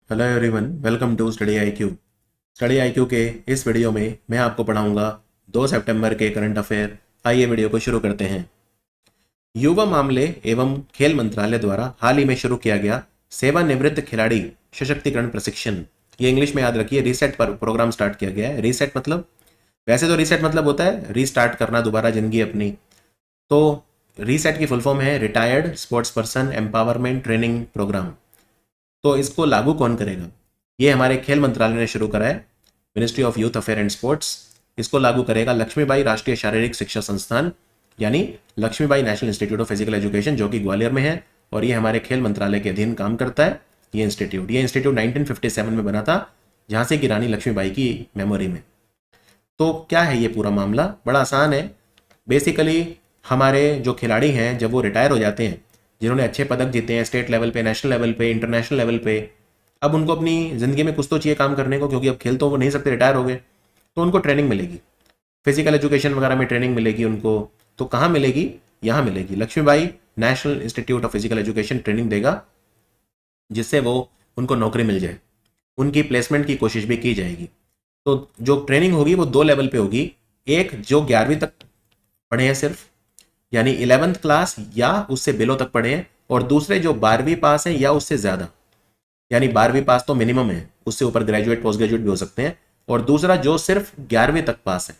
Hello everyone, welcome to Study IQ. Study IQ के इस video में मैं आपको पढ़ाऊंगा 2 सितंबर के करंट अफेयर। आइए वीडियो को शुरू करते हैं। युवा मामले एवं खेल मंत्रालय द्वारा हाल ही में शुरू किया गया सेवानिवृत्त खिलाड़ी सशक्तिकरण प्रशिक्षण, ये इंग्लिश में याद रखिए, रीसेट पर प्रोग्राम स्टार्ट किया गया है। रीसेट मतलब, वैसे तो रीसेट मतलब होता है रीस्टार्ट करना, दोबारा जिंदगी अपनी। तो रीसेट की फुल फॉर्म है retired sports person empowerment training program. तो इसको लागू कौन करेगा? ये हमारे खेल मंत्रालय ने शुरू करा है, ministry of youth affair and sports. इसको लागू करेगा लक्ष्मीबाई राष्ट्रीय शारीरिक शिक्षा संस्थान, यानी Lakshmibai national institute of physical education, जो कि ग्वालियर में है और ये हमारे खेल मंत्रालय के अधीन काम करता है। ये इंस्टीट्यूट 1957 में बना था, झांसी की रानी लक्ष्मीबाई की मेमोरी में। तो क्या है ये पूरा मामला? बड़ा आसान है। बेसिकली हमारे जो खिलाड़ी हैं, जब वो रिटायर हो जाते हैं, जिन्होंने अच्छे पदक जीते हैं स्टेट लेवल पे, नेशनल लेवल पे, इंटरनेशनल लेवल पे, अब उनको अपनी ज़िंदगी में कुछ तो चाहिए काम करने को, क्योंकि अब खेल तो वो नहीं सकते, रिटायर हो गए। तो उनको ट्रेनिंग मिलेगी, फिजिकल एजुकेशन वगैरह में ट्रेनिंग मिलेगी उनको। तो कहाँ मिलेगी? यहाँ मिलेगी, Lakshmibai national institute of physical education training देगा, जिससे वो उनको नौकरी मिल जाए। उनकी प्लेसमेंट की कोशिश भी की जाएगी। तो जो ट्रेनिंग होगी वो 2 लेवल पे होगी। एक जो 11वीं तक पढ़े हैं सिर्फ, यानी 11th क्लास या उससे बिलो तक पढ़े हैं, और दूसरे जो 12वीं पास है या उससे ज़्यादा, यानी 12वीं पास तो मिनिमम है, उससे ऊपर ग्रेजुएट पोस्ट ग्रेजुएट भी हो सकते हैं। और दूसरा जो सिर्फ 11वीं तक पास है,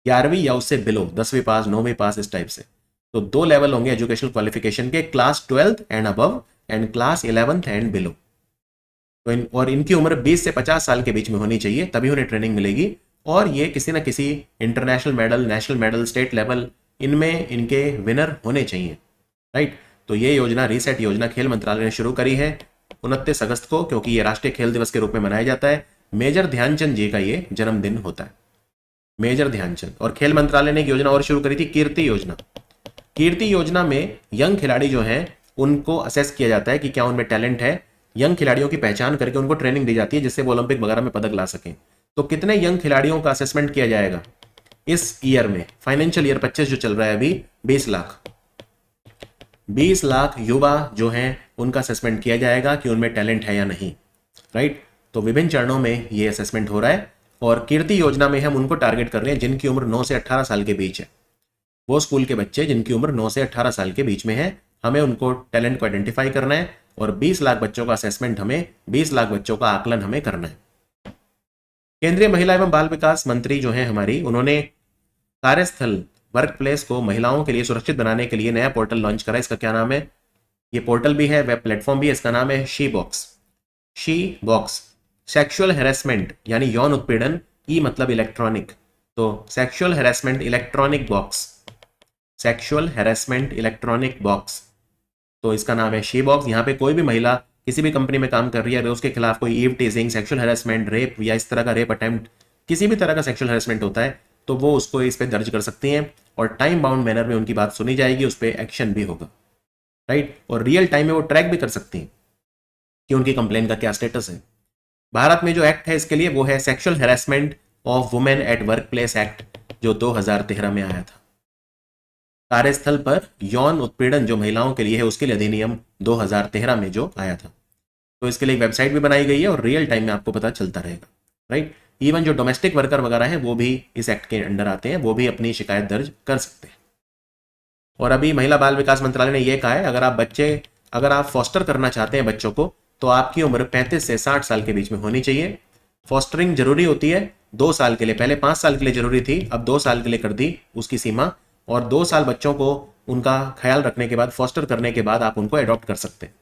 11वीं या उससे बिलो, 10वीं पास, 9वीं पास, इस टाइप से। तो 2 लेवल होंगे एजुकेशनल क्वालिफिकेशन के, class 12th and above and class 11th and below. तो और इनकी उम्र 20 से 50 साल के बीच में होनी चाहिए, तभी उन्हें ट्रेनिंग मिलेगी। और ये किसी न किसी international medal, national medal, state level, इनमें इनके विनर होने चाहिए, राइट। तो ये योजना, रीसेट योजना, खेल मंत्रालय ने शुरू करी है 29 अगस्त को, क्योंकि ये राष्ट्रीय खेल दिवस के रूप में मनाया जाता है। मेजर ध्यानचंद जी का ये जन्मदिन होता है, मेजर ध्यानचंद। और खेल मंत्रालय ने एक योजना और शुरू करी थी, कीर्ति योजना। कीर्ति योजना में यंग खिलाड़ी जो हैं उनको असेस किया जाता है कि क्या उनमें टैलेंट है। यंग खिलाड़ियों की पहचान करके उनको ट्रेनिंग दी जाती है, जिससे वो ओलंपिक वगैरह में पदक ला सकें। तो कितने यंग खिलाड़ियों का असेसमेंट किया जाएगा इस ईयर में? फाइनेंशियल ईयर 25 जो चल रहा है अभी, 20 लाख, 20 लाख युवा जो हैं उनका असेसमेंट किया जाएगा कि उनमें टैलेंट है या नहीं, राइट। तो विभिन्न चरणों में ये असेसमेंट हो रहा है। और कीर्ति योजना में हम उनको टारगेट कर रहे हैं जिनकी उम्र 9 से 18 साल के बीच है। वो स्कूल के बच्चे जिनकी उम्र 9 से 18 साल के बीच में है, हमें उनको टैलेंट को आइडेंटिफाई करना है। और 20 लाख बच्चों का असेसमेंट, हमें 20 लाख बच्चों का आकलन हमें करना है। केंद्रीय महिला एवं बाल विकास मंत्री जो है हमारी, उन्होंने कार्यस्थल, वर्क प्लेस को महिलाओं के लिए सुरक्षित बनाने के लिए नया पोर्टल लॉन्च करा। इसका क्या नाम है? ये पोर्टल भी है, वेब प्लेटफॉर्म भी है, इसका नाम है she box. She box. Sexual harassment यानी यौन उत्पीड़न, ई मतलब इलेक्ट्रॉनिक, तो sexual harassment electronic box, sexual harassment electronic box. तो इसका नाम है शी बॉक्स। यहाँ पे कोई भी महिला किसी भी कंपनी में काम कर रही है, अगर उसके खिलाफ कोई eve teasing, sexual harassment, rape या इस तरह का रेप अटेम्प्ट, किसी भी तरह का सेक्सुअल हेरेसमेंट होता है, तो वो उसको इस पर दर्ज कर सकती हैं और टाइम बाउंड मैनर में उनकी बात सुनी जाएगी, उस पर एक्शन भी होगा, राइट। और रियल टाइम में वो ट्रैक भी कर सकती हैं कि उनकी कंप्लेन का क्या स्टेटस है। भारत में जो एक्ट है इसके लिए, वो है sexual harassment of women at work place act, जो 2013 में आया था। कार्यस्थल पर यौन उत्पीड़न जो महिलाओं के लिए है, उसके लिए अधिनियम 2013 में जो आया था। तो इसके लिए वेबसाइट भी बनाई गई है और रियल टाइम में आपको पता चलता रहेगा, राइट। इवन जो डोमेस्टिक वर्कर वगैरह हैं वो भी इस एक्ट के अंडर आते हैं, वो भी अपनी शिकायत दर्ज कर सकते हैं। और अभी महिला बाल विकास मंत्रालय ने यह कहा है, अगर आप फॉस्टर करना चाहते हैं बच्चों को, तो आपकी उम्र 35 से 60 साल के बीच में होनी चाहिए। फॉस्टरिंग जरूरी होती है 2 साल के लिए, पहले 5 साल के लिए जरूरी थी, अब 2 साल के लिए कर दी उसकी सीमा। और 2 साल बच्चों को उनका ख्याल रखने के बाद, फॉस्टर करने के बाद आप उनको अडॉप्ट कर सकते हैं।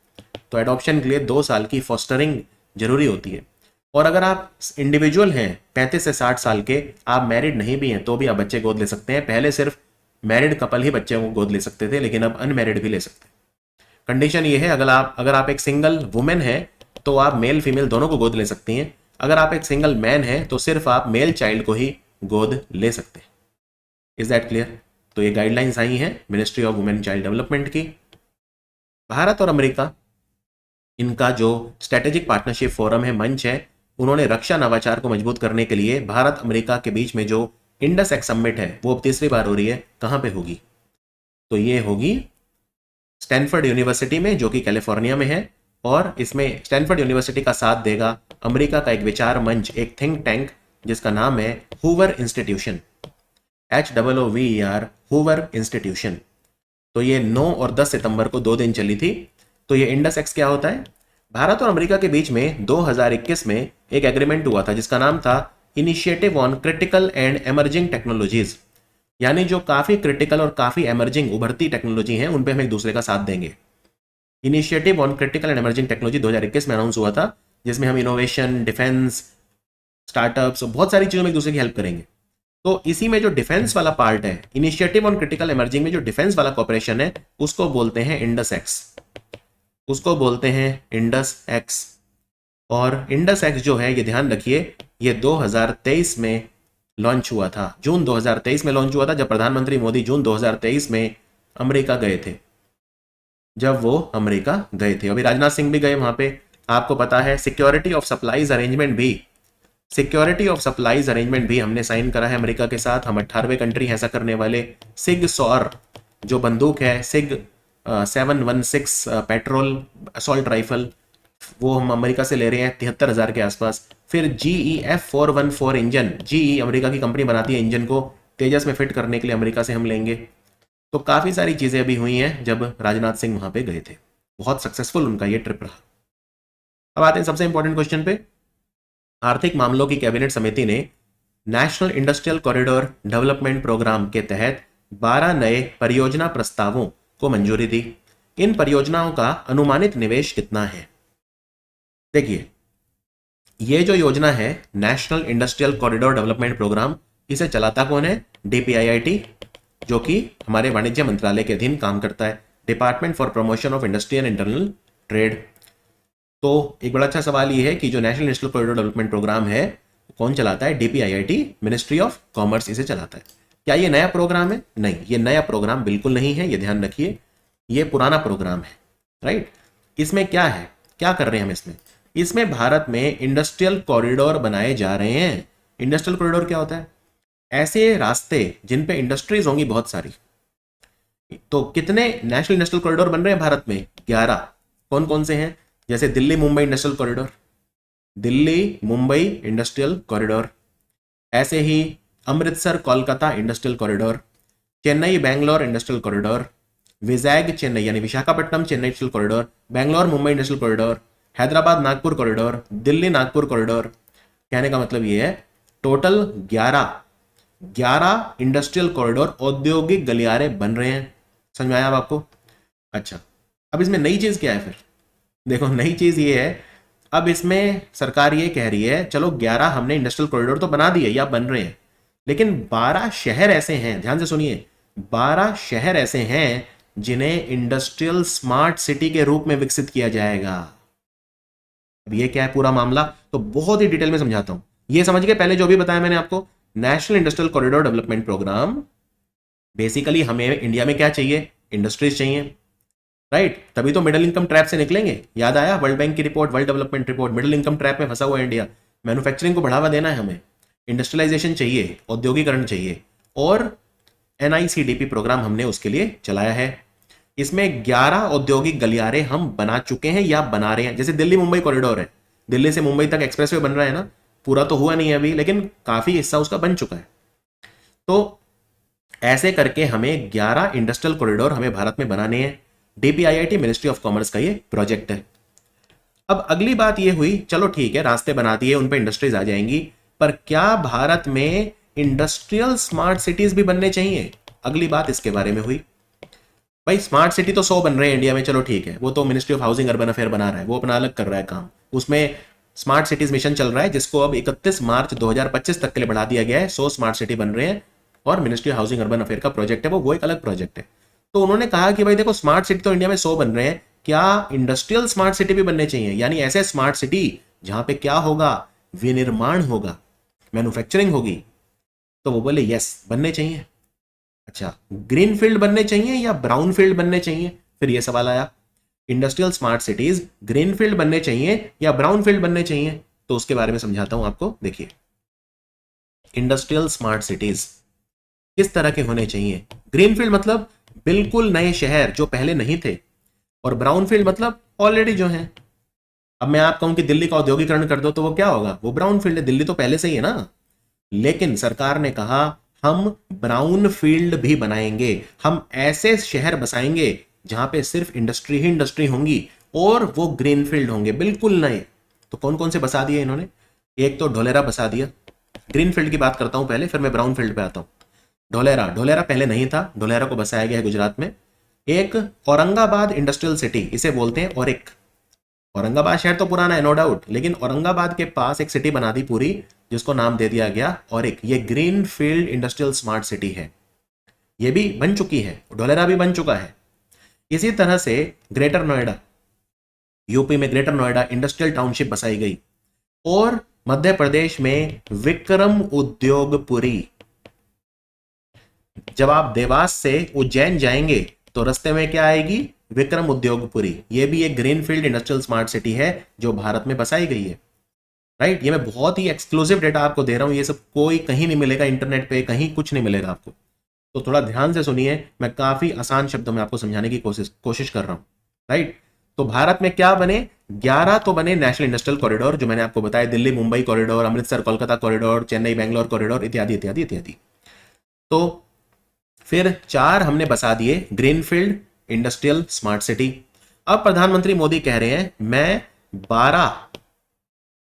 तो अडॉप्शन के लिए 2 साल की फॉस्टरिंग जरूरी होती है। और अगर आप इंडिविजुअल हैं 35 से 60 साल के, आप मैरिड नहीं भी हैं, तो भी आप बच्चे गोद ले सकते हैं। पहले सिर्फ मैरिड कपल ही बच्चे को गोद ले सकते थे, लेकिन अब अनमैरिड भी ले सकते हैं। कंडीशन ये है, अगर आप एक सिंगल वुमेन है तो आप मेल फीमेल दोनों को गोद ले सकती हैं। अगर आप एक सिंगल मैन है तो सिर्फ आप मेल चाइल्ड को ही गोद ले सकते हैं। Is that clear? तो ये गाइडलाइंस आई हैं ministry of women child development की। भारत और अमेरिका, इनका जो स्ट्रेटेजिक पार्टनरशिप फोरम है, मंच है, उन्होंने रक्षा नवाचार को मजबूत करने के लिए भारत अमेरिका के बीच में जो इंडस एक्स समिट है, वो अब तीसरी बार हो रही है। कहां पे होगी? तो ये होगी स्टैनफोर्ड यूनिवर्सिटी में, जो कि कैलिफोर्निया में है। और इसमें स्टैनफोर्ड यूनिवर्सिटी का साथ देगा अमेरिका का एक विचार मंच, एक थिंक टैंक जिसका नाम है Hoover institution, HOOVER, Hoover institution. तो ये 9 और 10 सितंबर को 2 दिन चली थी। तो ये इंडस एक्स क्या होता है? भारत और अमेरिका के बीच में 2021 में एक एग्रीमेंट हुआ था जिसका नाम था initiative on critical and emerging technologies, यानी जो काफी क्रिटिकल और काफी एमर्जिंग उभरती टेक्नोलॉजी हैं उन पे हम एक दूसरे का साथ देंगे। Initiative on critical and emerging technology 2021 में अनाउंस हुआ था, जिसमें हम इनोवेशन, डिफेंस, स्टार्टअप्स, बहुत सारी चीजों में एक दूसरे की हेल्प करेंगे। तो इसी में जो डिफेंस वाला पार्ट है, इनिशिएटिव ऑन क्रिटिकल एमर्जिंग में जो डिफेंस वाला कॉपरेशन है, उसको बोलते हैं इंडस एक्स, उसको बोलते हैं इंडस एक्स। और इंडस एक्स जो है, ये ध्यान रखिए, ये 2023 में लॉन्च हुआ था, जून 2023 में लॉन्च हुआ था, जब प्रधानमंत्री मोदी जून 2023 में अमेरिका गए थे, जब वो अमेरिका गए थे। अभी राजनाथ सिंह भी गए वहां पे। आपको पता है सिक्योरिटी ऑफ सप्लाईज अरेंजमेंट भी, सिक्योरिटी ऑफ सप्लाईज अरेंजमेंट भी हमने साइन करा है अमेरिका के साथ। हम 18वें कंट्री हैं ऐसा करने वाले। सिग सॉर जो बंदूक है, सिग 716 पेट्रोल असॉल्ट राइफल, वो हम अमेरिका से ले रहे हैं 73,000 के आसपास। फिर GE F414 engine, GE America की कंपनी बनाती है इंजन को, तेजस में फिट करने के लिए अमेरिका से हम लेंगे। तो काफ़ी सारी चीज़ें अभी हुई हैं जब राजनाथ सिंह वहाँ पे गए थे। बहुत सक्सेसफुल उनका ये ट्रिप रहा। अब आते हैं सबसे इंपॉर्टेंट क्वेश्चन पे। आर्थिक मामलों की कैबिनेट समिति ने national industrial corridor development program के तहत 12 नए परियोजना प्रस्तावों को मंजूरी दी। इन परियोजनाओं का अनुमानित निवेश कितना है? देखिए, ये जो योजना है national industrial corridor development program, इसे चलाता कौन है? DPIIT, जो कि हमारे वाणिज्य मंत्रालय के अधीन काम करता है, department for promotion of industry and internal trade. तो एक बड़ा अच्छा सवाल ये है कि जो national industrial corridor development program है कौन चलाता है? DPIIT, मिनिस्ट्री ऑफ कॉमर्स इसे चलाता है। क्या ये नया प्रोग्राम है? नहीं, ये नया प्रोग्राम बिल्कुल नहीं है, ये ध्यान रखिए, ये पुराना प्रोग्राम है, राइट। इसमें क्या है, क्या कर रहे हैं हम इसमें भारत में इंडस्ट्रियल कॉरिडोर बनाए जा रहे हैं। इंडस्ट्रियल कॉरिडोर क्या होता है? ऐसे रास्ते जिन पे इंडस्ट्रीज होंगी बहुत सारी। तो कितने नेशनल इंडस्ट्रियल कॉरिडोर बन रहे हैं भारत में? 11। कौन कौन से हैं? जैसे Delhi Mumbai industrial corridor, Delhi Mumbai industrial corridor, ऐसे ही Amritsar Kolkata industrial corridor, Chennai Bangalore industrial corridor, Vizag Chennai यानी Visakhapatnam Chennai industrial corridor, Bangalore Mumbai industrial corridor, Hyderabad Nagpur corridor, Delhi Nagpur corridor. कहने का मतलब ये है टोटल 11 इंडस्ट्रियल कॉरिडोर, औद्योगिक गलियारे बन रहे हैं। समझ में आया अब आपको? अच्छा, अब इसमें नई चीज क्या है फिर? देखो, नई चीज ये है, अब इसमें सरकार ये कह रही है चलो 11 हमने इंडस्ट्रियल कॉरिडोर तो बना दिए या बन रहे हैं, लेकिन 12 शहर ऐसे हैं, ध्यान से सुनिए, 12 शहर ऐसे हैं जिन्हें इंडस्ट्रियल स्मार्ट सिटी के रूप में विकसित किया जाएगा। अब ये क्या है पूरा मामला, तो बहुत ही डिटेल में समझाता हूं। ये समझ के पहले जो भी बताया मैंने आपको, national industrial corridor development program, basically हमें इंडिया में क्या चाहिए? इंडस्ट्रीज चाहिए, राइट। तभी तो मिडिल इनकम ट्रैप से निकलेंगे। याद आया वर्ल्ड बैंक की report, world development report, middle income trap में फंसा हुआ है इंडिया। मैन्युफैक्चरिंग को बढ़ावा देना है हमें, इंडस्ट्रियलाइजेशन चाहिए, औद्योगिकरण चाहिए, और NICDP प्रोग्राम हमने उसके लिए चलाया है। इसमें 11 औद्योगिक गलियारे हम बना चुके हैं या बना रहे हैं। जैसे दिल्ली मुंबई कॉरिडोर है, दिल्ली से मुंबई तक एक्सप्रेसवे बन रहा है ना, पूरा तो हुआ नहीं है अभी, लेकिन काफी हिस्सा उसका बन चुका है। तो ऐसे करके हमें 11 इंडस्ट्रियल कॉरिडोर हमें भारत में बनाने हैं। DPIIT मिनिस्ट्री ऑफ कॉमर्स का ये प्रोजेक्ट है। अब अगली बात ये हुई, चलो ठीक है, रास्ते बना दिए, उन पे इंडस्ट्रीज आ जाएंगी, पर क्या भारत में इंडस्ट्रियल स्मार्ट सिटीज भी बनने चाहिए? अगली बात इसके बारे में हुई। भाई स्मार्ट सिटी तो 100 बन रहे हैं इंडिया में, चलो ठीक है, वो तो ministry of housing urban affair बना रहा है, वो अपना अलग कर रहा है काम। उसमें स्मार्ट सिटीज मिशन चल रहा है, जिसको अब 31 मार्च 2025 तक के लिए बढ़ा दिया गया है। 100 स्मार्ट सिटी बन रहे हैं, और ministry of housing urban affair का प्रोजेक्ट है वो एक अलग प्रोजेक्ट है। तो उन्होंने कहा कि भाई देखो, स्मार्ट सिटी तो इंडिया में 100 बन रहे हैं, क्या इंडस्ट्रियल स्मार्ट सिटी भी बनने चाहिए? यानी ऐसे स्मार्ट सिटी जहां पे क्या होगा? विनिर्माण होगा, मैन्युफैक्चरिंग होगी। तो वो बोले यस, बनने चाहिए। अच्छा, ग्रीन फील्ड बनने चाहिए या ब्राउन फील्ड बनने चाहिए? फिर ये सवाल आया, industrial smart cities green field बनने चाहिए या ब्राउन फील्ड बनने चाहिए? तो उसके बारे में समझाता हूं आपको। देखिए, इंडस्ट्रियल स्मार्ट सिटीज किस तरह के होने चाहिए? ग्रीन फील्ड मतलब बिल्कुल नए शहर जो पहले नहीं थे, और ब्राउन फील्ड मतलब ऑलरेडी जो है। अब मैं आप कहूं कि दिल्ली का औद्योगिकरण कर दो तो वो क्या होगा, वो ब्राउन फील्ड है, दिल्ली तो पहले से ही है ना। लेकिन सरकार ने कहा हम ब्राउन फील्ड भी बनाएंगे, हम ऐसे शहर बसाएंगे जहां पे सिर्फ इंडस्ट्री ही इंडस्ट्री होंगी और वो ग्रीन फील्ड होंगे बिल्कुल नए। तो कौन कौन से बसा दिए इन्होंने, एक तो ढोलेरा बसा दिया, ग्रीन फील्ड की बात करता हूं पहले, फिर मैं ब्राउन फील्ड पे आता हूं। ढोलेरा, ढोलेरा पहले नहीं था, ढोलेरा को बसाया गया है गुजरात में। एक औरंगाबाद इंडस्ट्रियल सिटी, इसे बोलते हैं औरिक। औरंगाबाद शहर तो पुराना है नो डाउट, लेकिन औरंगाबाद के पास एक सिटी बना दी पूरी जिसको नाम दे दिया गया औरिक। ये green field industrial smart city है, ये भी बन चुकी है, ढोलेरा भी बन चुका है। इसी तरह से ग्रेटर नोएडा, यूपी में ग्रेटर नोएडा इंडस्ट्रियल टाउनशिप बसाई गई। और मध्य प्रदेश में विक्रम उद्योगपुरी। जब आप देवास से उज्जैन जाएंगे तो रास्ते में क्या आएगी, विक्रम उद्योगपुरी। ये भी एक ग्रीनफील्ड इंडस्ट्रियल स्मार्ट सिटी है जो भारत में बसाई गई है। राइट, ये मैं बहुत ही एक्सक्लूसिव डेटा आपको दे रहा हूं, ये सब कोई कहीं नहीं मिलेगा, इंटरनेट पे कहीं कुछ नहीं मिलेगा आपको। तो थोड़ा ध्यान से सुनिए, मैं काफी आसान शब्दों में आपको समझाने की कोशिश कर रहा हूं। राइट, तो भारत में क्या बने, 11 तो बने नेशनल इंडस्ट्रियल कॉरिडोर, जो मैंने आपको बताया, Delhi Mumbai corridor, Amritsar Kolkata corridor, Chennai Bangalore corridor, इत्यादि इत्यादि इत्यादि। तो फिर 4 हमने बसा दिए ग्रीनफील्ड इंडस्ट्रियल स्मार्ट सिटी। अब प्रधानमंत्री मोदी कह रहे हैं मैं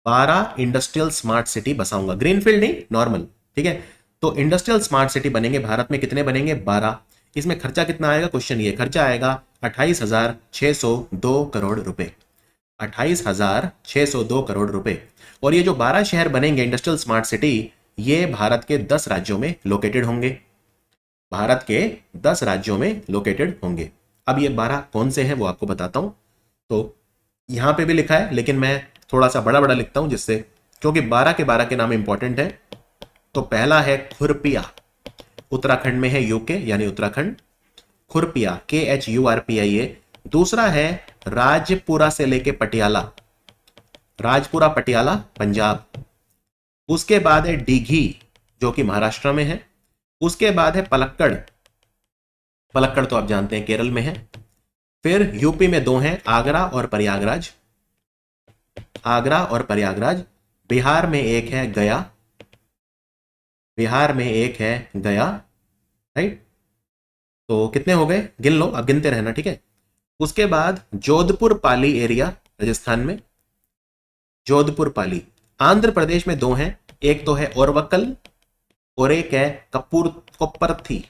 12 इंडस्ट्रियल स्मार्ट सिटी बसाऊंगा, ग्रीनफील्ड नहीं नॉर्मल, ठीक है। तो इंडस्ट्रियल स्मार्ट सिटी बनेंगे भारत में, कितने बनेंगे, 12। इसमें खर्चा कितना आएगा, क्वेश्चन ये, खर्चा आएगा 28,602 करोड़ रुपए, 28,602 करोड़ रुपए। और ये जो 12 शहर बनेंगे इंडस्ट्रियल स्मार्ट सिटी, ये भारत के 10 राज्यों में लोकेटेड होंगे, भारत के 10 राज्यों में लोकेटेड होंगे। अब ये 12 कौन से हैं वो आपको बताता हूं। तो यहां पे भी लिखा है, लेकिन मैं थोड़ा सा बड़ा बड़ा लिखता हूं जिससे, क्योंकि 12 के 12 के नाम इंपॉर्टेंट है। तो पहला है खुरपिया, उत्तराखंड में है, यूके यानी उत्तराखंड, खुरपिया KHURPIA। दूसरा है राजपुरा से लेके पटियाला, राजपुरा पटियाला पंजाब। उसके बाद है डीघी जो कि महाराष्ट्र में है। उसके बाद है पलक्कड़, पलक्कड़ तो आप जानते हैं केरल में है। फिर यूपी में 2 हैं, आगरा और प्रयागराज, आगरा और प्रयागराज। बिहार में एक है गया, बिहार में एक है गया। राइट, तो कितने हो गए, गिन लो, अब गिनते रहना, ठीक है। उसके बाद जोधपुर पाली एरिया राजस्थान में, जोधपुर पाली। आंध्र प्रदेश में 2 हैं, एक तो है ओरवक्कल और एक है कोप्परथी,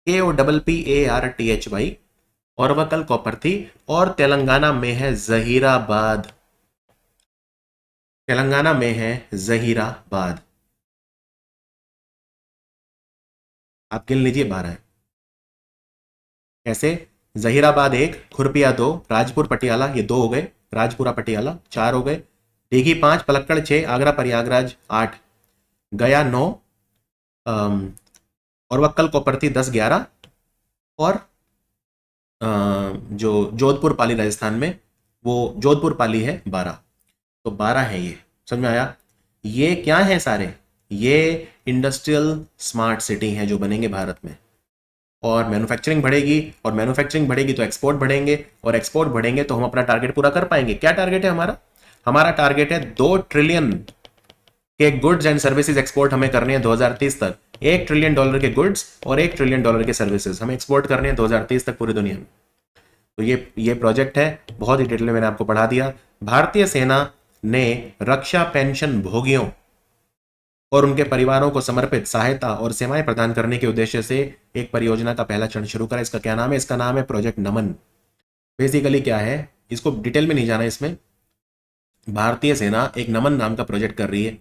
KOPPARTHY, ओरवक्कल कोप्परथी। और तेलंगाना में है जहीराबाद, तेलंगाना में है जहीराबाद। आप गिन लीजिए, 12 है। कैसे, जहीराबाद 1, खुरपिया 2, राजपुर पटियाला ये 2 हो गए, राजपुरा पटियाला 4 हो गए, डीघी 5, पलक्कड़ 6, आगरा प्रयागराज 8, गया 9, ओरवक्कल कोप्परथी 10 11, और जो जोधपुर पाली राजस्थान में, वो जोधपुर पाली है 12। तो 12 है ये, समझ में आया। ये क्या है सारे, ये इंडस्ट्रियल स्मार्ट सिटी हैं जो बनेंगे भारत में। और मैन्युफैक्चरिंग बढ़ेगी, और मैन्युफैक्चरिंग बढ़ेगी तो एक्सपोर्ट बढ़ेंगे, और एक्सपोर्ट बढ़ेंगे तो हम अपना टारगेट पूरा कर पाएंगे। क्या टारगेट है हमारा, हमारा टारगेट है 2 ट्रिलियन के गुड्स एंड सर्विसेज एक्सपोर्ट हमें करने हैं 2030 तक। $1 ट्रिलियन के गुड्स और $1 ट्रिलियन के सर्विसेज हमें एक्सपोर्ट करने हैं 2030 तक पूरी दुनिया में। तो ये प्रोजेक्ट है, बहुत ही डिटेल में मैंने आपको पढ़ा दिया। भारतीय सेना ने रक्षा पेंशन भोगियों और उनके परिवारों को समर्पित सहायता और सेवाएं प्रदान करने के उद्देश्य से एक परियोजना का पहला चरण शुरू करा। इसका क्या नाम है, इसका नाम है प्रोजेक्ट नमन। बेसिकली क्या है, इसको डिटेल में नहीं जाना, इसमें भारतीय सेना एक नमन नाम का प्रोजेक्ट कर रही है।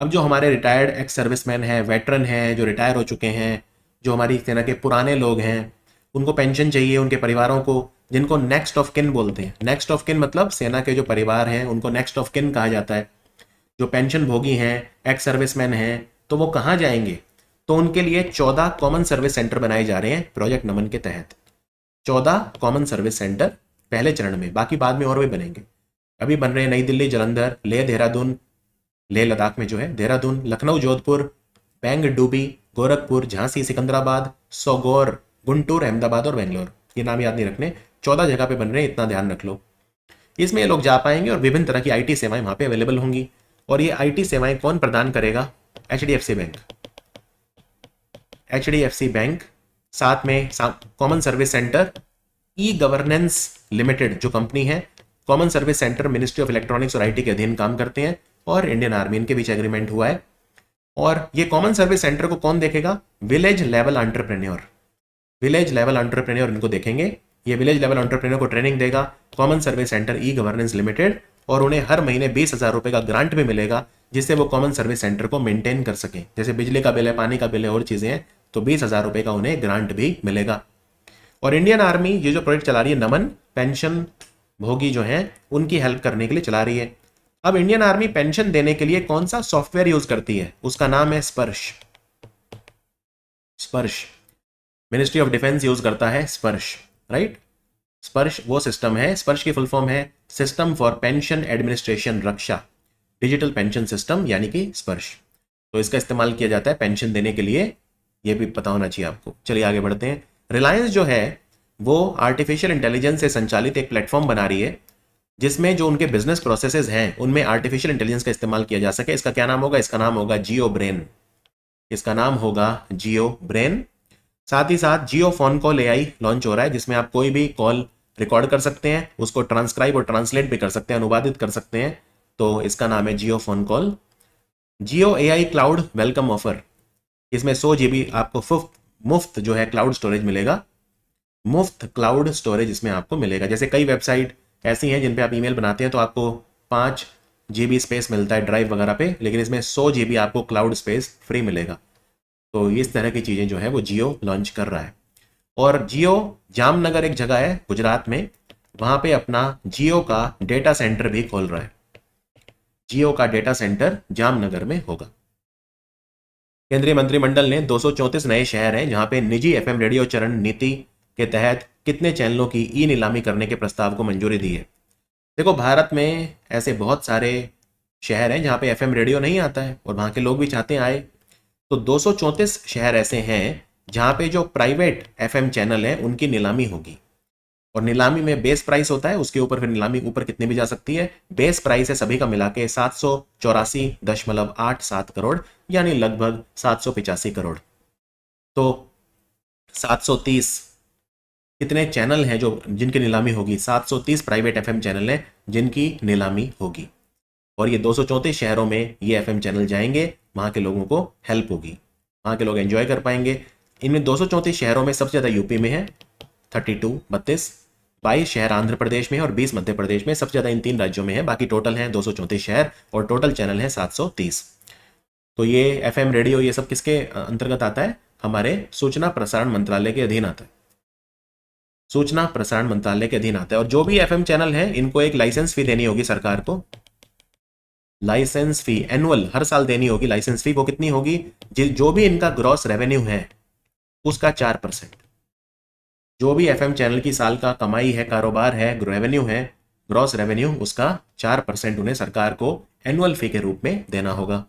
अब जो हमारे रिटायर्ड एक्स सर्विसमैन हैं, वेटरन हैं, जो रिटायर हो चुके हैं, जो हमारी सेना के पुराने लोग हैं, उनको पेंशन चाहिए, उनके परिवारों को, जिनको नेक्स्ट ऑफ किन बोलते हैं। नेक्स्ट ऑफ किन मतलब सेना के जो परिवार हैं उनको नेक्स्ट ऑफ किन कहा जाता है। जो पेंशन भोगी हैं, एक्स सर्विसमैन हैं, तो वो कहाँ जाएंगे, तो उनके लिए 14 कॉमन सर्विस सेंटर बनाए जा रहे हैं प्रोजेक्ट नमन के तहत। 14 कॉमन सर्विस सेंटर पहले चरण में, बाकी बाद में और भी बनेंगे। अभी बन रहे हैं नई दिल्ली, जालंधर, लेह देहरादून, लेह लद्दाख में जो है देहरादून, लखनऊ जोधपुर, पेंग डूबी, गोरखपुर, झांसी सिकंदराबाद, सोगोर, गुंटूर, अहमदाबाद और बेंगलोर। ये नाम याद नहीं रखने, 14 जगह पे बन रहे हैं, इतना ध्यान रख लो। इसमें ये लोग जा पाएंगे और विभिन्न तरह की आईटी सेवाएं वहां पे अवेलेबल होंगी। और ये आईटी सेवाएं कौन प्रदान करेगा? HDFC bank. एचडीएफसी बैंक, साथ में common service centre, e governance limited जो कंपनी है, common service centre ministry of electronics और आईटी के अधीन काम करते हैं, और इंडियन आर्मी, इनके बीच एग्रीमेंट हुआ है। और ये कॉमन सर्विस सेंटर को कौन देखेगा? Village level entrepreneur. Village level entrepreneur इनको देखेंगे। ये विलेज लेवल एंटरप्रेन्योर को ट्रेनिंग देगा common service centre e governance limited, और उन्हें हर महीने 20,000 रुपए का ग्रांट भी मिलेगा, जिससे वो कॉमन सर्विस सेंटर को मेंटेन कर सके। जैसे बिजली का बिल है, पानी का बिल है, और चीजें हैं, तो 20,000 रुपए का उन्हें ग्रांट भी मिलेगा। और इंडियन आर्मी ये जो प्रोजेक्ट चला रही है, नमन पेंशन भोगी जो है उनकी हेल्प करने के लिए चला रही है। अब इंडियन आर्मी पेंशन देने के लिए कौन सा सॉफ्टवेयर यूज करती है? उसका नाम है स्पर्श। स्पर्श, मिनिस्ट्री ऑफ डिफेंस यूज करता है स्पर्श, राइट। स्पर्श वो सिस्टम है, स्पर्श की फुल फॉर्म है system for pension administration Raksha, digital pension system, यानी कि स्पर्श। तो इसका इस्तेमाल किया जाता है पेंशन देने के लिए, ये भी पता होना चाहिए आपको। चलिए आगे बढ़ते हैं। रिलायंस जो है वो आर्टिफिशियल इंटेलिजेंस से संचालित एक प्लेटफॉर्म बना रही है, जिसमें जो उनके बिजनेस प्रोसेसेस हैं उनमें आर्टिफिशियल इंटेलिजेंस का इस्तेमाल किया जा सके। इसका क्या नाम होगा? इसका नाम होगा जियो ब्रेन। इसका नाम होगा जियो ब्रेन। साथ ही साथ जियो फोन कॉल एआई लॉन्च हो रहा है, जिसमें आप कोई भी कॉल रिकॉर्ड कर सकते हैं, उसको ट्रांसक्राइब और ट्रांसलेट भी कर सकते हैं, अनुवादित कर सकते हैं। तो इसका नाम है जियो फोन कॉल। जियो एआई क्लाउड वेलकम ऑफर, इसमें 100 GB आपको मुफ्त जो है क्लाउड स्टोरेज मिलेगा। मुफ्त क्लाउड स्टोरेज इसमें आपको मिलेगा। जैसे कई वेबसाइट ऐसी हैं जिन पे आप ईमेल बनाते हैं तो आपको 5 GB स्पेस मिलता है ड्राइव वगैरह पे, लेकिन इसमें 100 GB आपको क्लाउड स्पेस फ्री मिलेगा। तो इस तरह की चीज़ें जो है वो जियो लॉन्च कर रहा है। और जियो जामनगर एक जगह है गुजरात में, वहां पे अपना जियो का डेटा सेंटर भी खोल रहा है। जियो का डेटा सेंटर जामनगर में होगा। केंद्रीय मंत्रिमंडल ने 234 नए शहर हैं जहां पे निजी एफएम रेडियो चरण नीति के तहत कितने चैनलों की ई नीलामी करने के प्रस्ताव को मंजूरी दी है। देखो, भारत में ऐसे बहुत सारे शहर हैं जहां पे एफएम रेडियो नहीं आता है और वहां के लोग भी चाहते हैं आए। तो 234 शहर ऐसे हैं जहां पे जो प्राइवेट एफएम चैनल है उनकी नीलामी होगी। और नीलामी में बेस प्राइस होता है, उसके ऊपर फिर नीलामी ऊपर कितनी भी जा सकती है। बेस प्राइस है सभी का मिला के 784.87 करोड़, यानी लगभग 785 करोड़। तो 730 कितने चैनल हैं जो जिनकी नीलामी होगी? 730 प्राइवेट एफएम चैनल हैं जिनकी नीलामी होगी। और ये 234 शहरों में ये एफएम चैनल जाएंगे, वहां के लोगों को हेल्प होगी, वहां के लोग एंजॉय कर पाएंगे। इनमें 234 शहरों में सबसे ज्यादा यूपी में है 32, 22 शहर आंध्र प्रदेश में है और 20 मध्य प्रदेश में। सबसे ज्यादा इन 3 राज्यों में है। बाकी टोटल है 234 शहर और टोटल चैनल है 730। तो ये एफएम रेडियो ये सब किसके अंतर्गत आता है? हमारे सूचना प्रसारण मंत्रालय के अधीन आता है। सूचना प्रसारण मंत्रालय के अधीन आता है। और जो भी एफएम चैनल है इनको एक लाइसेंस फी देनी होगी सरकार को। लाइसेंस फी एनुअल हर साल देनी होगी। लाइसेंस फी वो कितनी होगी? जो भी इनका ग्रॉस रेवेन्यू है उसका 4%। जो भी एफएम चैनल की साल का कमाई है, कारोबार है, रेवेन्यू है, ग्रॉस रेवेन्यू, उसका 4% उन्हें सरकार को एनुअल फी के रूप में देना होगा।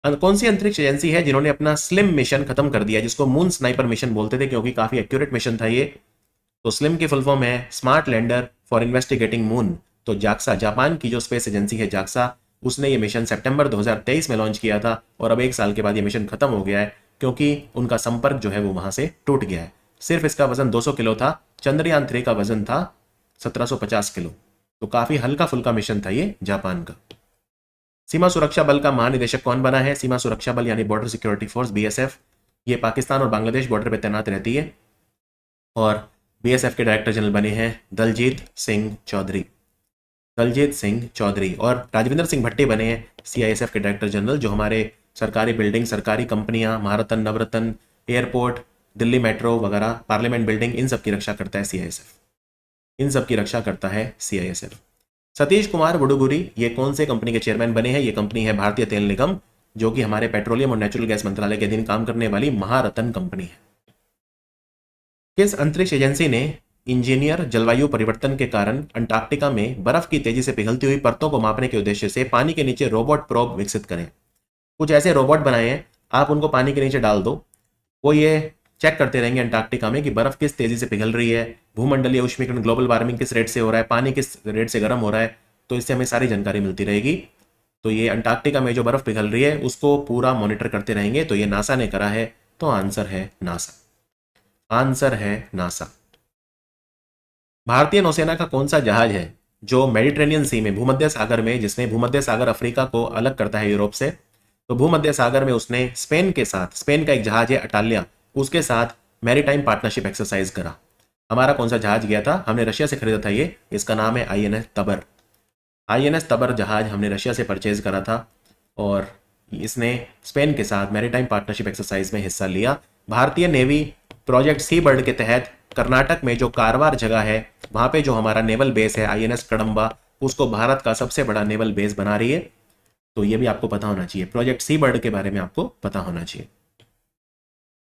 कौन सी अंतरिक्ष एजेंसी है जिन्होंने अपना स्लिम मिशन खत्म कर दिया, जिसको मून स्नाइपर मिशन बोलते थे क्योंकि काफी एक्यूरेट मिशन था ये। तो स्लिम की फुल फॉर्म है smart lander for investigating moon. तो जाक्सा, जापान की जो स्पेस एजेंसी है जाक्सा, उसने ये मिशन सितंबर 2023 में लॉन्च किया था और अब 1 साल के बाद ये मिशन खत्म हो गया है क्योंकि उनका संपर्क जो है वो वहां से टूट गया है। सिर्फ इसका वजन 200 किलो था। चंद्रयान 3 का वजन था 1750 किलो। तो काफी हल्का फुल्का मिशन था ये जापान का। सीमा सुरक्षा बल का महानिदेशक कौन बना है? सीमा सुरक्षा बल यानी बॉर्डर सिक्योरिटी फोर्स, बीएसएफ, ये पाकिस्तान और बांग्लादेश बॉर्डर पर तैनात रहती है। और बीएसएफ के डायरेक्टर जनरल बने हैं दलजीत सिंह चौधरी। दलजीत सिंह चौधरी। और राजविंदर सिंह भट्टी बने हैं सीआईएसएफ के डायरेक्टर जनरल, जो हमारे सरकारी बिल्डिंग, सरकारी कंपनियां, महारत्न, नवरत्न, एयरपोर्ट, दिल्ली मेट्रो वगैरह, पार्लियामेंट बिल्डिंग, इन सब की रक्षा करता है सीआईएसएफ। इन सब की रक्षा करता है सीआईएसएफ। सतीश कुमार वुडुगुरी ये कौन से कंपनी के चेयरमैन बने हैं? ये कंपनी है भारतीय तेल निगम, जो कि हमारे पेट्रोलियम और नेचुरल गैस मंत्रालय के अधीन काम करने वाली महारत्न कंपनी है। किस अंतरिक्ष एजेंसी ने इंजीनियर जलवायु परिवर्तन के कारण अंटार्कटिका में बर्फ की तेजी से पिघलती हुई परतों को मापने के उद्देश्य से पानी के नीचे रोबोट प्रोब विकसित करें? कुछ ऐसे रोबोट बनाए हैं, आप उनको पानी के नीचे डाल दो, वो ये चेक करते रहेंगे अंटार्कटिका में कि बर्फ किस तेजी से पिघल रही है, भूमंडलीय उष्मीकरण ग्लोबल वार्मिंग किस रेट से हो रहा है, पानी किस रेट से गर्म हो रहा है, तो इससे हमें सारी जानकारी मिलती रहेगी। तो ये अंटार्कटिका में जो बर्फ पिघल रही है उसको पूरा मॉनिटर करते रहेंगे। तो ये नासा ने करा है, तो आंसर है नासा। आंसर है नासा। भारतीय नौसेना का कौन सा जहाज है जो मेडिटेरेनियन सी में, भूमध्य सागर में, जिसने भूमध्य सागर अफ्रीका को अलग करता है यूरोप से, तो भूमध्य सागर में उसने स्पेन के साथ, स्पेन का एक जहाज है अटालिया, उसके साथ मैरीटाइम पार्टनरशिप एक्सरसाइज करा। हमारा कौन सा जहाज गया था, हमने रशिया से खरीदा था ये, इसका नाम है आईएनएस तबर। आईएनएस तबर जहाज हमने रशिया से परचेज करा था और इसने स्पेन के साथ मैरीटाइम पार्टनरशिप एक्सरसाइज में हिस्सा लिया। भारतीय नेवी प्रोजेक्ट सी बर्ड के तहत कर्नाटक में जो कारवार जगह है वहां पे जो हमारा नेवल बेस है आईएनएस कड़म्बा, उसको भारत का सबसे बड़ा नेवल बेस बना रही है। तो ये भी आपको पता होना चाहिए, प्रोजेक्ट सी बर्ड के बारे में आपको पता होना चाहिए।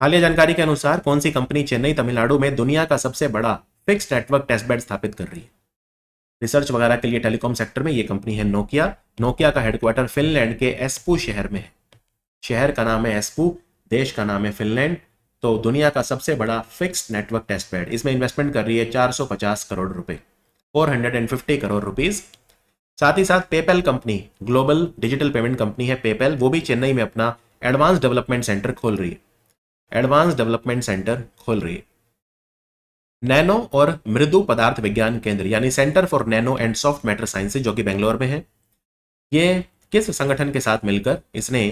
हालिया जानकारी के अनुसार कौन सी कंपनी चेन्नई तमिलनाडु में दुनिया का सबसे बड़ा फिक्स्ड नेटवर्क टेस्ट बेड स्थापित कर रही है? रिसर्च वगैरह के लिए टेलीकॉम सेक्टर में ये कंपनी है नोकिया। नोकिया का हेडक्वार्टर फिनलैंड के एस्पू शहर में है। शहर का नाम है एस्पू, देश का नाम है फिनलैंड। तो दुनिया का सबसे बड़ा फिक्स्ड नेटवर्क टेस्ट बेड, इसमें इन्वेस्टमेंट कर रही है 450 करोड़ रुपए, 450 करोड़ रुपीज। साथ ही साथ PayPal company, global digital payment company है पेपैल, वो भी चेन्नई में अपना एडवांस डेवलपमेंट सेंटर खोल रही है। एडवांस डेवलपमेंट सेंटर खोल रही है। नैनो और मृदु पदार्थ विज्ञान केंद्र यानी centre for nano and soft matter sciences जो कि बेंगलोर में है, ये किस संगठन के साथ मिलकर इसने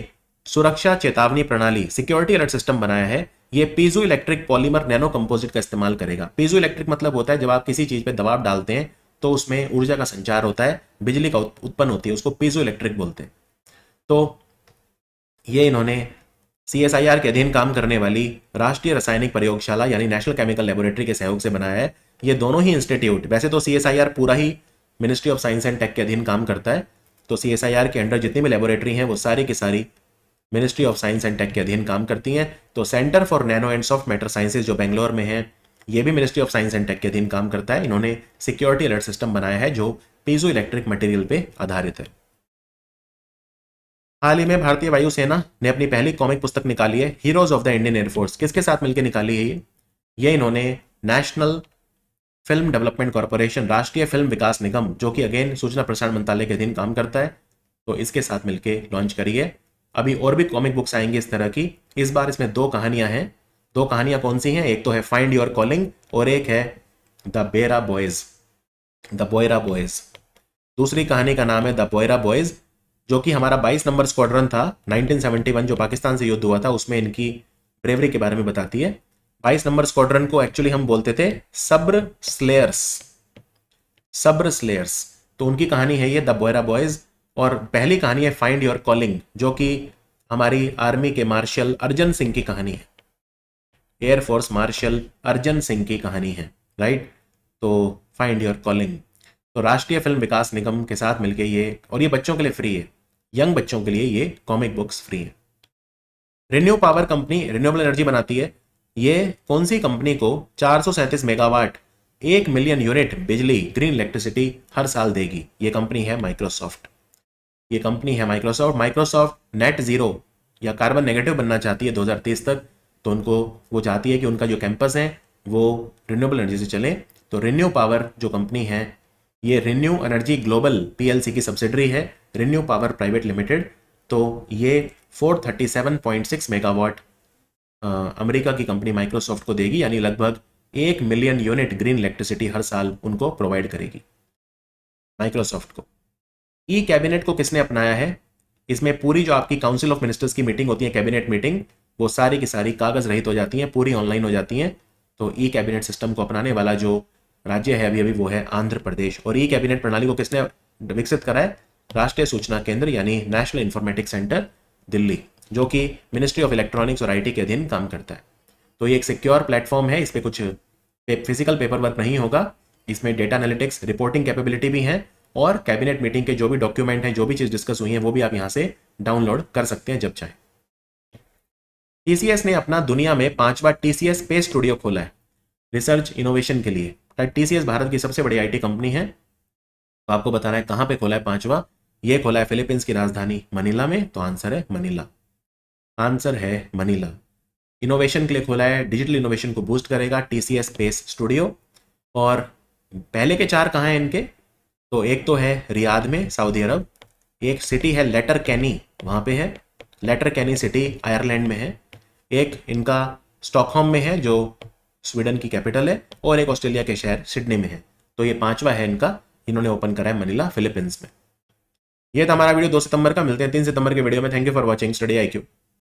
सुरक्षा चेतावनी प्रणाली, सिक्योरिटी अलर्ट सिस्टम बनाया है? ये piezo electric polymer nano composite का इस्तेमाल करेगा। पीजो इलेक्ट्रिक मतलब होता है जब आप किसी चीज पे दबाव डालते हैं तो उसमें ऊर्जा का संचार होता है, बिजली का उत्पन्न होती है, उसको पीजो इलेक्ट्रिक बोलते हैं। तो ये इन्होंने सीएसआईआर के अधीन काम करने वाली राष्ट्रीय रासायनिक प्रयोगशाला यानी नेशनल केमिकल लेबोरेटरी के सहयोग से बनाया है। ये दोनों ही इंस्टीट्यूट, वैसे तो सीएसआईआर पूरा ही ministry of science and tech के अधीन काम करता है, तो सीएसआईआर के अंडर जितनी भी लेबोरेटरी हैं वो सारी की सारी ministry of science and tech के अधीन काम करती हैं। तो centre for nano and soft matter sciences जो बेंगलोर में है, ये भी ministry of science and tech के अधीन काम करता है। इन्होंने सिक्योरिटी अलर्ट सिस्टम बनाया है जो पीजो इलेक्ट्रिक मटेरियल पे आधारित है। हाल ही में भारतीय वायुसेना ने अपनी पहली कॉमिक पुस्तक निकाली है, heroes of the Indian air force. किसके साथ मिलकर निकाली है ये इन्होंने नेशनल फिल्म डेवलपमेंट कॉर्पोरेशन, राष्ट्रीय फिल्म विकास निगम, जो कि अगेन सूचना प्रसारण मंत्रालय के अधीन काम करता है, तो इसके साथ मिलकर लॉन्च करी है। अभी और भी कॉमिक बुक्स आएंगी इस तरह की। इस बार इसमें दो कहानियां हैं। दो कहानियां कौन सी हैं? एक तो है फाइंड योर कॉलिंग और एक है द बोयरा बॉयज, द बोयरा बॉयज। दूसरी कहानी का नाम है द बोयरा बॉयज, जो कि हमारा 22 नंबर स्क्वाड्रन था 1971 जो पाकिस्तान से युद्ध हुआ था, उसमें इनकी ब्रेवरी के बारे में बताती है। 22 नंबर स्क्वाड्रन को एक्चुअली हम बोलते थे सब्र स्लेयर्स, सब्र स्लेयर्स। तो उनकी कहानी है ये द बोयरा बॉयज। और पहली कहानी है फाइंड योर कॉलिंग, जो कि हमारी आर्मी के मार्शल अर्जन सिंह की कहानी है, एयरफोर्स मार्शल अर्जन सिंह की कहानी है, राइट। तो फाइंड योर कॉलिंग तो राष्ट्रीय फिल्म विकास निगम के साथ मिलकर ये, और ये बच्चों के लिए फ्री है, यंग बच्चों के लिए ये कॉमिक बुक्स फ्री है। Renew power company renewable energy बनाती है। ये कौन सी कंपनी को 437 मेगावाट 1 मिलियन यूनिट बिजली, ग्रीन इलेक्ट्रिसिटी हर साल देगी? ये कंपनी है माइक्रोसॉफ्ट। ये कंपनी है माइक्रोसॉफ्ट। माइक्रोसॉफ्ट नेट जीरो या कार्बन नेगेटिव बनना चाहती है 2030 तक, तो उनको वो चाहती है कि उनका जो कैंपस है वो रिन्यूएबल एनर्जी से चले। तो रिन्यू पावर जो कंपनी है, ये रिन्यू एनर्जी ग्लोबल पीएलसी की सब्सिडरी है, रिन्यू पावर प्राइवेट लिमिटेड। तो ये 437.6 मेगावाट अमेरिका की कंपनी माइक्रोसॉफ्ट को देगी, यानी लगभग 1 मिलियन यूनिट ग्रीन इलेक्ट्रिसिटी हर साल उनको प्रोवाइड करेगी माइक्रोसॉफ्ट को। ई कैबिनेट को किसने अपनाया है? इसमें पूरी जो आपकी काउंसिल ऑफ मिनिस्टर्स की मीटिंग होती है, कैबिनेट मीटिंग, वो सारी की सारी कागज रहित हो जाती हैं, पूरी ऑनलाइन हो जाती हैं। तो ई कैबिनेट सिस्टम को अपनाने वाला जो राज्य है अभी वो है आंध्र प्रदेश। और ई कैबिनेट प्रणाली को किसने विकसित करा है? राष्ट्रीय सूचना केंद्र यानी नेशनल इंफॉर्मेटिक्स सेंटर दिल्ली, जो कि मिनिस्ट्री ऑफ इलेक्ट्रॉनिक्स और आईटी के अधीन काम करता है। तो ये एक सिक्योर प्लेटफॉर्म है, इस पर कुछ फिजिकल पेपर वर्क नहीं होगा। इसमें डेटा एनालिटिक्स, रिपोर्टिंग कैपेबिलिटी भी है, और कैबिनेट मीटिंग के जो भी डॉक्यूमेंट हैं, जो भी चीज डिस्कस हुई है, वो भी आप यहां से डाउनलोड कर सकते हैं जब चाहे। टीसीएस ने अपना दुनिया में 5वां टीसीएस स्पेस स्टूडियो खोला है रिसर्च इनोवेशन के लिए। टीसीएस भारत की सबसे बड़ी आईटी कंपनी है। तो आपको बताना है कहां पे खोला है 5वां। ये खोला है फिलीपींस की राजधानी मनीला में। तो आंसर है मनीला, आंसर है मनीला। इनोवेशन के लिए खोला है, डिजिटल इनोवेशन को बूस्ट करेगा, TCS स्पेस स्टूडियो। और पहले के 4 कहाँ हैं इनके, तो एक तो है रियाद में सऊदी अरब, एक सिटी है लेटर कैनी वहाँ पे है, लेटर कैनी सिटी आयरलैंड में है, एक इनका स्टॉकहोम में है जो स्वीडन की कैपिटल है, और एक ऑस्ट्रेलिया के शहर सिडनी में है। तो ये 5वां है इनका, इन्होंने ओपन करा है मनीला फिलीपींस में। ये था हमारा वीडियो 2 सितंबर का। मिलते हैं 3 सितंबर के वीडियो में। Thank you for watching study IQ।